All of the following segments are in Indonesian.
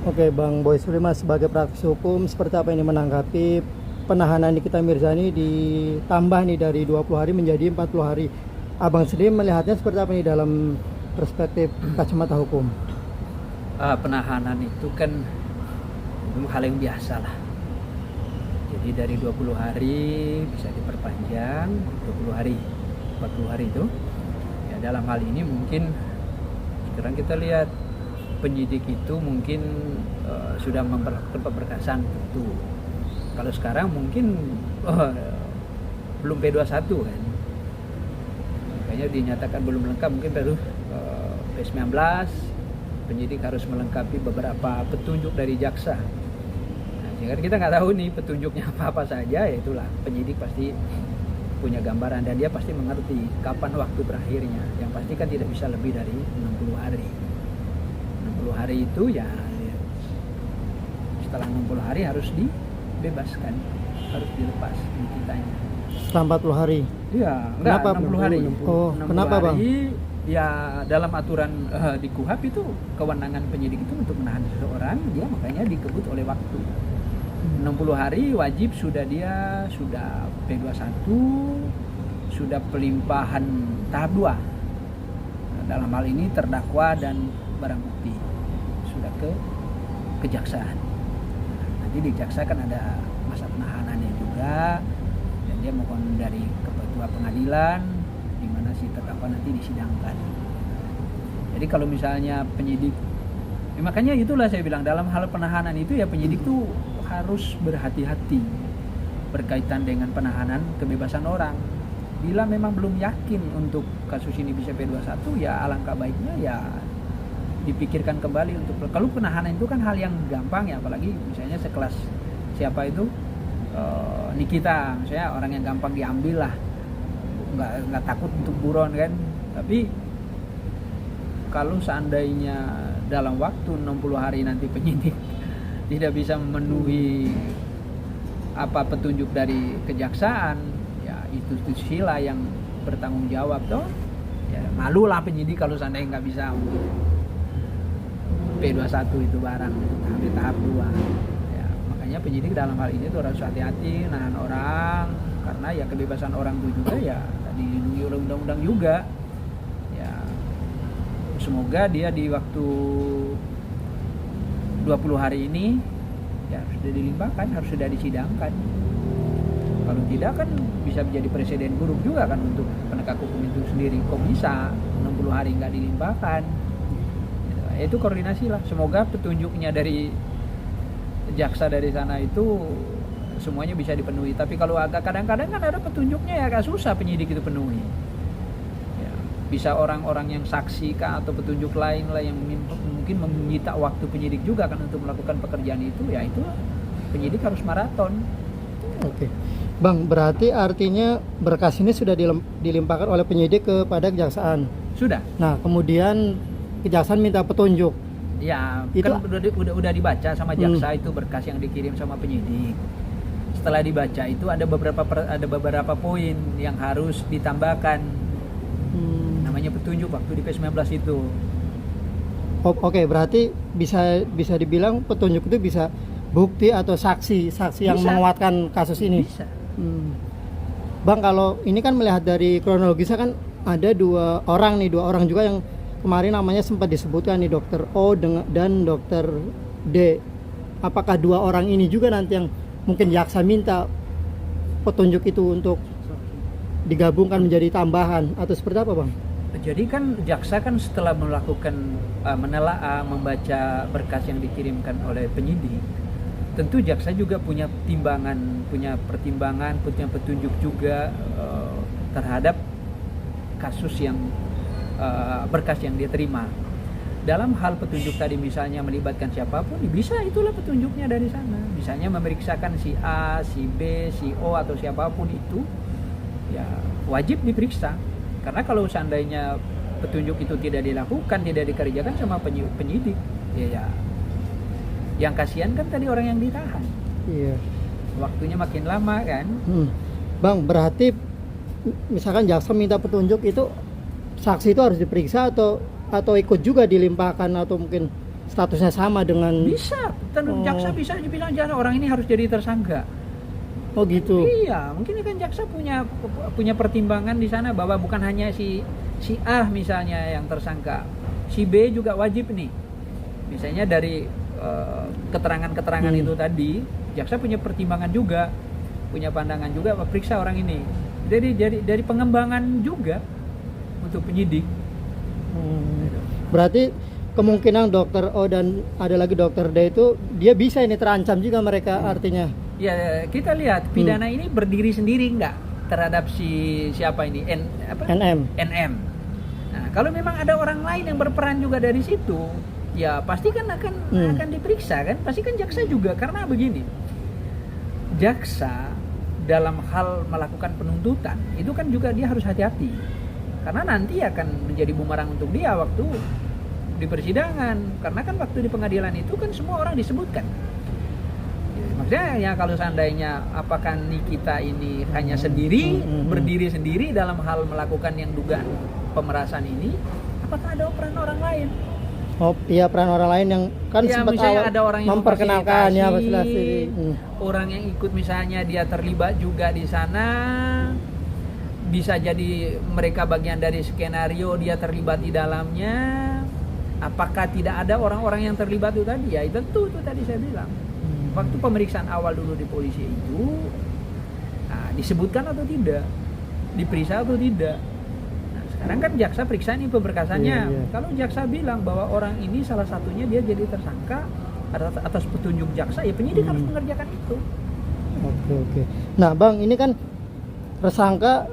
Oke, Bang Boy Suliman sebagai praktisi hukum seperti apa ini menanggapi penahanan Nikita Mirzani ditambah nih dari 20 hari menjadi 40 hari. Abang sendiri melihatnya seperti apa nih dalam perspektif kacamata hukum? Penahanan itu kan hal yang biasa lah. Jadi dari 20 hari bisa diperpanjang 20 hari, 40 hari itu. Ya dalam hal ini mungkin sekarang kita lihat penyidik itu mungkin sudah memperlakukan pemberkasan tentu. Kalau sekarang mungkin belum P21 kan. Makanya dinyatakan belum lengkap, mungkin baru P19. Penyidik harus melengkapi beberapa petunjuk dari jaksa. Nah, sehingga kita nggak tahu nih petunjuknya apa-apa saja, ya itulah penyidik pasti punya gambaran dan dia pasti mengerti kapan waktu berakhirnya. Yang pasti kan tidak bisa lebih dari 60 hari. 60 hari itu ya setelah 60 hari harus dibebaskan, harus dilepas Nikitanya. Setelah 40 hari? Iya, kenapa? 60 hari. 60 kenapa hari, Bang? Ya dalam aturan di KUHP itu kewenangan penyidik itu untuk menahan seseorang, dia makanya dikebut oleh waktu. 60 hari wajib sudah P21, sudah pelimpahan tahap 2. Nah, dalam hal ini terdakwa dan barang bukti sudah ke kejaksaan. Nanti di jaksa kan ada masa penahanannya juga, dan dia mohon dari ketua pengadilan di mana si terdakwa nanti disidangkan. Jadi kalau misalnya penyidik, makanya itulah saya bilang dalam hal penahanan itu ya penyidik tuh harus berhati-hati berkaitan dengan penahanan kebebasan orang. Bila memang belum yakin untuk kasus ini bisa P21, ya alangkah baiknya ya dipikirkan kembali untuk, kalau penahanan itu kan hal yang gampang ya, apalagi misalnya sekelas siapa itu Nikita, misalnya orang yang gampang diambil lah, nggak takut untuk buron kan. Tapi kalau seandainya dalam waktu 60 hari nanti penyidik tidak bisa memenuhi apa petunjuk dari kejaksaan, ya itu sila yang bertanggung jawab toh. Ya malulah penyidik kalau seandainya nggak bisa P21 itu barang sampai tahap 2. Ya, makanya penyidik dalam hal ini tuh harus hati-hati nahan orang, karena ya kebebasan orang itu juga ya dilindungi oleh undang-undang juga. Ya semoga dia di waktu 20 hari ini ya sudah dilimpahkan, harus sudah disidangkan. Kalau tidak kan bisa menjadi presiden buruk juga kan untuk penegak hukum itu sendiri. Kok bisa 60 hari nggak dilimpahkan? Ya, itu koordinasi lah. Semoga petunjuknya dari jaksa dari sana itu semuanya bisa dipenuhi. Tapi kalau agak kadang-kadang kan ada petunjuknya ya agak susah penyidik itu penuhi. Ya, bisa orang-orang yang saksi kah atau petunjuk lain lah yang mungkin menyita waktu penyidik juga kan untuk melakukan pekerjaan itu, ya itu penyidik harus maraton. Oke. Bang, berarti artinya berkas ini sudah dilimpahkan oleh penyidik kepada kejaksaan. Sudah. Nah, kemudian kejaksaan minta petunjuk. Ya, itu kan udah dibaca sama jaksa itu berkas yang dikirim sama penyidik. Setelah dibaca itu ada beberapa poin yang harus ditambahkan. Namanya petunjuk waktu di P19 itu. Oke, berarti bisa dibilang petunjuk itu bisa bukti atau saksi yang menguatkan kasus ini. Bisa. Bang, kalau ini kan melihat dari kronologisnya kan ada dua orang juga yang kemarin namanya sempat disebutkan nih, Dokter O dan Dokter D. Apakah dua orang ini juga nanti yang mungkin jaksa minta petunjuk itu untuk digabungkan menjadi tambahan atau seperti apa, Bang? Jadi kan jaksa kan setelah melakukan menelaah, membaca berkas yang dikirimkan oleh penyidik, tentu jaksa juga punya pertimbangan, punya petunjuk juga terhadap kasus yang berkas yang dia terima. Dalam hal petunjuk tadi misalnya melibatkan siapapun, bisa itulah petunjuknya dari sana. Misalnya memeriksakan si A, si B, si O atau siapapun itu, ya wajib diperiksa. Karena kalau seandainya petunjuk itu tidak dilakukan, tidak dikerjakan sama penyidik, ya yang kasihan kan tadi orang yang ditahan. Iya. Waktunya makin lama kan. Bang, berarti misalkan jaksa minta petunjuk itu saksi itu harus diperiksa atau ikut juga dilimpahkan atau mungkin statusnya sama dengan Bisa, jaksa bisa dibilang jangan orang ini harus jadi tersangka. oh gitu. Iya, mungkin kan jaksa punya pertimbangan di sana bahwa bukan hanya si A misalnya yang tersangka, si B juga wajib nih. Misalnya dari keterangan-keterangan itu tadi, jaksa punya pertimbangan juga, punya pandangan juga periksa orang ini. Jadi dari pengembangan juga untuk penyidik. Berarti kemungkinan dokter O dan ada lagi dokter D itu dia bisa ini terancam juga mereka artinya. Ya kita lihat pidana ini berdiri sendiri enggak terhadap siapa ini NM. NM. Nah, kalau memang ada orang lain yang berperan juga dari situ, ya pasti kan akan diperiksa kan, pasti kan jaksa juga karena begini. Jaksa dalam hal melakukan penuntutan itu kan juga dia harus hati-hati. Karena nanti akan menjadi bumerang untuk dia waktu di persidangan. Karena kan waktu di pengadilan itu kan semua orang disebutkan. Maksudnya ya kalau seandainya apakah Nikita ini hanya sendiri, berdiri sendiri dalam hal melakukan yang dugaan pemerasan ini, apakah ada peran orang lain? Oh iya, peran orang lain yang kan ya, sempat misalnya awal ada orang yang memperkenalkan ya orang yang ikut misalnya dia terlibat juga di sana, bisa jadi mereka bagian dari skenario dia terlibat di dalamnya. Apakah tidak ada orang-orang yang terlibat itu tadi? Ya tentu itu tadi saya bilang. Waktu pemeriksaan awal dulu di polisi itu disebutkan atau tidak, diperiksa atau tidak. Nah, sekarang kan jaksa periksa nih pemberkasannya. Kalau jaksa bilang bahwa orang ini salah satunya dia jadi tersangka atas petunjuk jaksa, ya penyidik harus mengerjakan itu. Oke. Nah Bang, ini kan tersangka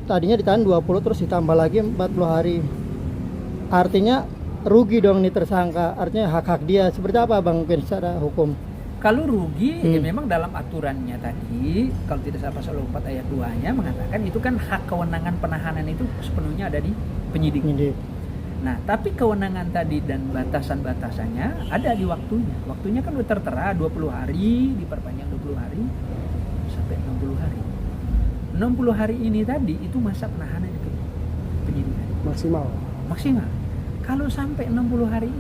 tadinya ditahan 20 terus ditambah lagi 40 hari. Artinya rugi dong nih tersangka, artinya hak-hak dia. Seperti apa Bang mungkin secara hukum? Kalau rugi, ya memang dalam aturannya tadi, kalau tidak salah pasal 4 ayat 2-nya mengatakan itu kan hak kewenangan penahanan itu sepenuhnya ada di penyidik. Nah, tapi kewenangan tadi dan batasan-batasannya ada di waktunya. Waktunya kan udah tertera 20 hari, diperpanjang 20 hari sampai 60 hari. 60 hari ini tadi itu masa penahanan itu penyidikan. Maksimal. Kalau sampai 60 hari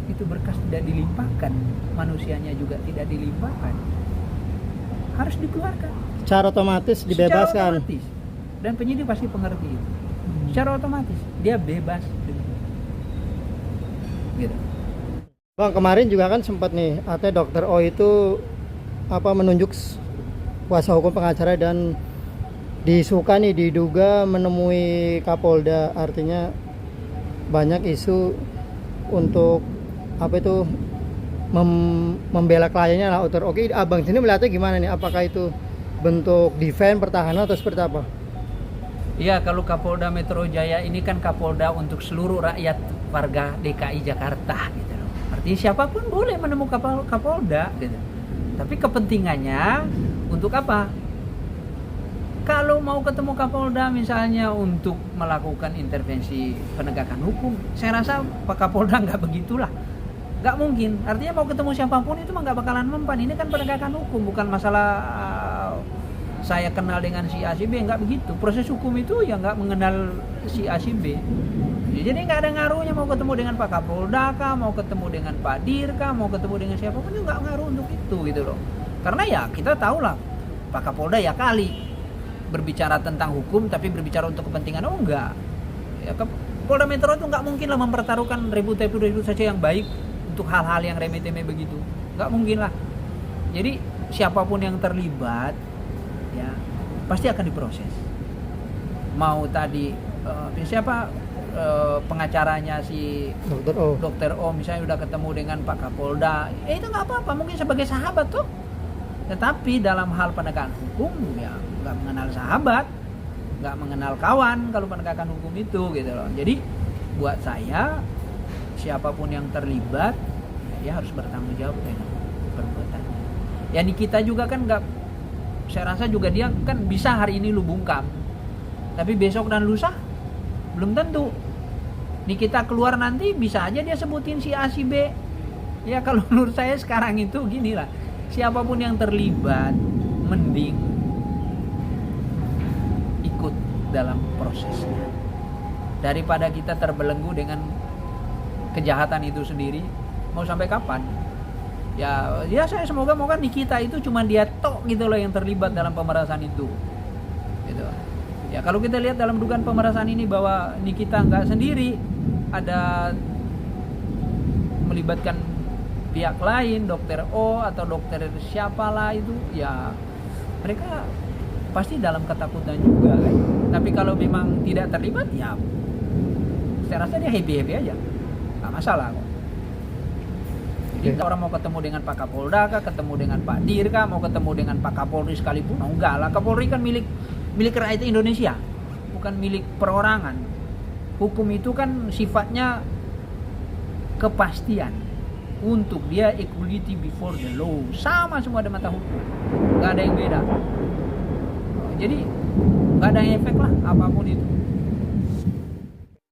itu berkas tidak dilimpahkan, manusianya juga tidak dilimpahkan, harus dikeluarkan. Secara otomatis dibebaskan. Secara otomatis. Dan penyidik pasti pengerti itu. Secara otomatis dia bebas. Gitu. Bang, kemarin juga kan sempat nih, artinya dokter O itu menunjuk kuasa hukum pengacara dan diduga menemui Kapolda, artinya banyak isu untuk membela kliennya lah. Oke, Abang sini melihatnya gimana nih? Apakah itu bentuk defense pertahanan atau seperti apa? Iya, kalau Kapolda Metro Jaya ini kan Kapolda untuk seluruh rakyat warga DKI Jakarta gitu loh. Artinya siapapun boleh menemukan Kapolda gitu. Tapi kepentingannya untuk apa? Kalau mau ketemu Kapolda misalnya untuk melakukan intervensi penegakan hukum, saya rasa Pak Kapolda nggak begitulah. Nggak mungkin. Artinya mau ketemu siapapun itu mah nggak bakalan mempan. Ini kan penegakan hukum, bukan masalah saya kenal dengan si A si B, nggak begitu. Proses hukum itu ya nggak mengenal si A si B. Jadi nggak ada ngaruhnya mau ketemu dengan Pak Kapolda kah, mau ketemu dengan Pak Dir kah, mau ketemu dengan siapapun itu nggak ngaruh untuk itu gitu loh. Karena ya kita tahu lah Pak Kapolda ya kali berbicara tentang hukum tapi berbicara untuk kepentingan enggak. Ya Polda Metro itu nggak mungkin lah mempertaruhkan ribut saja yang baik untuk hal-hal yang remeh-temeh begitu. Nggak mungkin lah. Jadi siapapun yang terlibat ya pasti akan diproses. Mau tadi pengacaranya si Dokter O misalnya udah ketemu dengan Pak Kapolda, itu nggak apa-apa, mungkin sebagai sahabat tuh. Tetapi dalam hal penegakan hukum ya nggak mengenal sahabat, nggak mengenal kawan kalau penegakan hukum itu gitu loh. Jadi buat saya siapapun yang terlibat ya harus bertanggung jawab dengan perbuatannya. Ya Nikita juga kan nggak, saya rasa juga dia kan bisa hari ini lu bungkam, tapi besok dan lusa belum tentu. Nikita keluar nanti bisa aja dia sebutin si A si B. Ya kalau menurut saya sekarang itu gini lah, siapapun yang terlibat mending ikut dalam prosesnya daripada kita terbelenggu dengan kejahatan itu sendiri. mau sampai kapan? Ya saya semoga Nikita itu cuma dia tok gitu loh yang terlibat dalam pemerasan itu. Gitu. Ya kalau kita lihat dalam dugaan pemerasan ini bahwa Nikita nggak sendiri, ada melibatkan pihak lain, dokter O atau dokter siapalah itu, ya mereka pasti dalam ketakutan juga kan. Tapi kalau memang tidak terlibat, ya saya rasa dia happy aja, nggak masalah kok. Jadi orang mau ketemu dengan Pak Kapolda kah, ketemu dengan Pak Dir kah, mau ketemu dengan Pak Kapolri sekalipun, enggak lah. Kapolri kan milik rakyat Indonesia, bukan milik perorangan. Hukum itu kan sifatnya kepastian. Untuk dia equality before the law, sama semua ada mata hukum, nggak ada yang beda. Jadi nggak ada efek lah apapun itu.